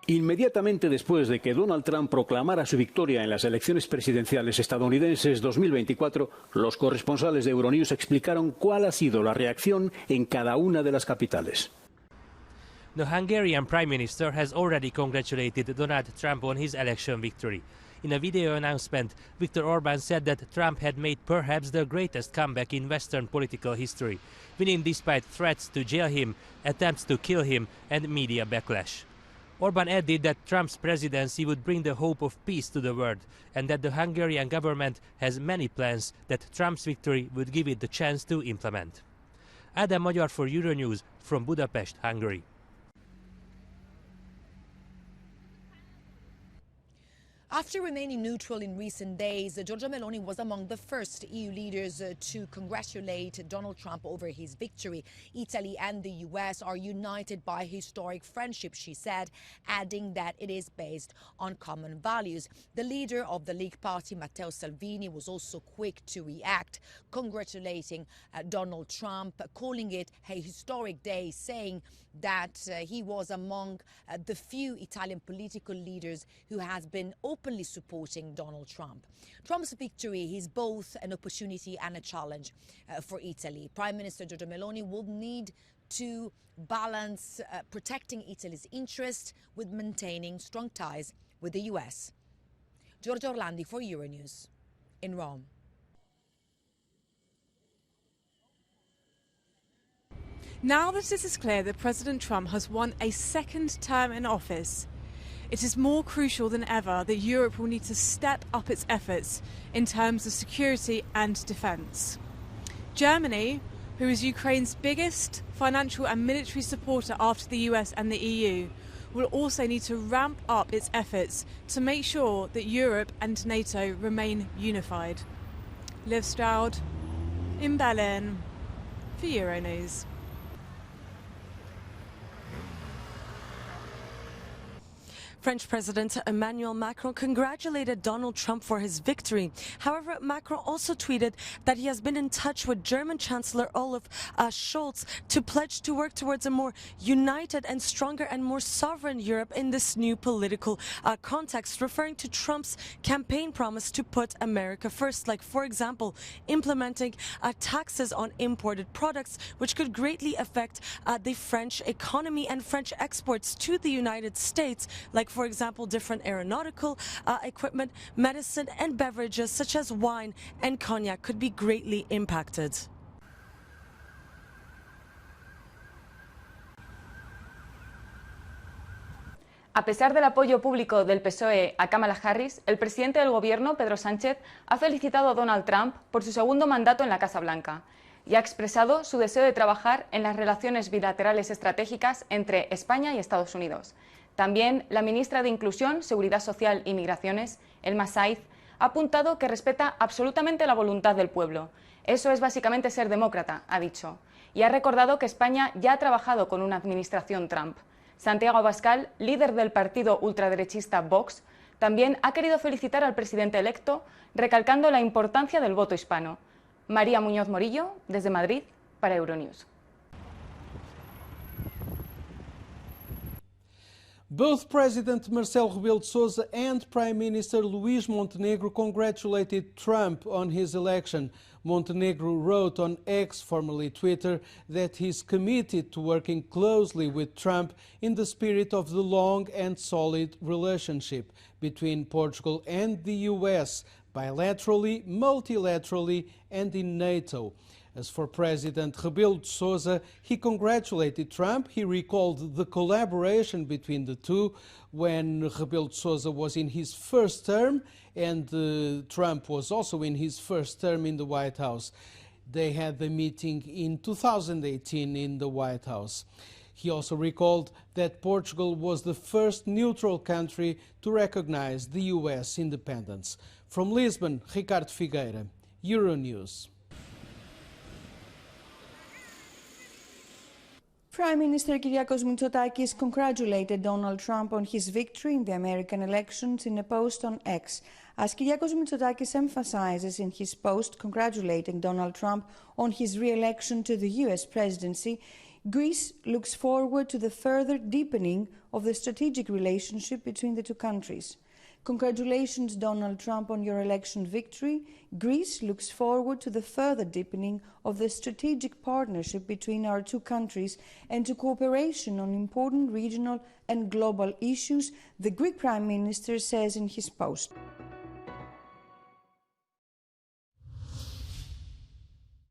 Inmediatamente después de que Donald Trump proclamara su victoria en las elecciones presidenciales estadounidenses 2024, los corresponsales de Euronews explicaron cuál ha sido la reacción en cada una de las capitales. The Hungarian Prime Minister has already congratulated Donald Trump on his election victory. In a video announcement, Viktor Orbán said that Trump had made perhaps the greatest comeback in Western political history, winning despite threats to jail him, attempts to kill him, and media backlash. Orbán added that Trump's presidency would bring the hope of peace to the world, and that the Hungarian government has many plans that Trump's victory would give it the chance to implement. Ádám Magyar for Euronews from Budapest, Hungary. After remaining neutral in recent days, Giorgia Meloni was among the first EU leaders to congratulate Donald Trump over his victory. Italy and the US are united by historic friendship, she said, adding that it is based on common values. The leader of the League Party, Matteo Salvini, was also quick to react, congratulating Donald Trump, calling it a historic day, saying that he was among the few Italian political leaders who has been openly supporting Donald Trump. Trump's victory is both an opportunity and a challenge for Italy. Prime Minister Giorgia Meloni will need to balance protecting Italy's interest with maintaining strong ties with the US. Giorgia Orlandi for Euronews in Rome. Now that it is clear that President Trump has won a second term in office, it is more crucial than ever that Europe will need to step up its efforts in terms of security and defence. Germany, who is Ukraine's biggest financial and military supporter after the US and the EU, will also need to ramp up its efforts to make sure that Europe and NATO remain unified. Liv Stroud in Berlin for Euronews. French President Emmanuel Macron congratulated Donald Trump for his victory. However, Macron also tweeted that he has been in touch with German Chancellor Olaf Scholz to pledge to work towards a more united and stronger and more sovereign Europe in this new political context, referring to Trump's campaign promise to put America first, like, for example, implementing taxes on imported products, which could greatly affect the French economy and French exports to the United States, like, for example, different aeronautical equipment, medicine and beverages such as wine and cognac could be greatly impacted. A pesar del apoyo público del PSOE a Kamala Harris, el presidente del Gobierno, Pedro Sánchez, ha felicitado a Donald Trump por su segundo mandato en la Casa Blanca y ha expresado su deseo de trabajar en las relaciones bilaterales estratégicas entre España y Estados Unidos. También la ministra de Inclusión, Seguridad Social y Migraciones, Elma Saiz, ha apuntado que respeta absolutamente la voluntad del pueblo. Eso es básicamente ser demócrata, ha dicho. Y ha recordado que España ya ha trabajado con una administración Trump. Santiago Abascal, líder del partido ultraderechista Vox, también ha querido felicitar al presidente electo, recalcando la importancia del voto hispano. María Muñoz Morillo, desde Madrid, para Euronews. Both President Marcelo Rebelo de Sousa and Prime Minister Luís Montenegro congratulated Trump on his election. Montenegro wrote on X, formerly Twitter, that he's committed to working closely with Trump in the spirit of the long and solid relationship between Portugal and the US, bilaterally, multilaterally, and in NATO. As for President Rebelo de Sousa, he congratulated Trump. He recalled the collaboration between the two when Rebelo de Sousa was in his first term and Trump was also in his first term in the White House. They had the meeting in 2018 in the White House. He also recalled that Portugal was the first neutral country to recognize the US independence. From Lisbon, Ricardo Figueira, Euronews. Prime Minister Kyriakos Mitsotakis congratulated Donald Trump on his victory in the American elections in a post on X. As Kyriakos Mitsotakis emphasizes in his post congratulating Donald Trump on his re-election to the US presidency, Greece looks forward to the further deepening of the strategic relationship between the two countries. Congratulations, Donald Trump, on your election victory. Greece looks forward to the further deepening of the strategic partnership between our two countries and to cooperation on important regional and global issues, the Greek Prime Minister says in his post.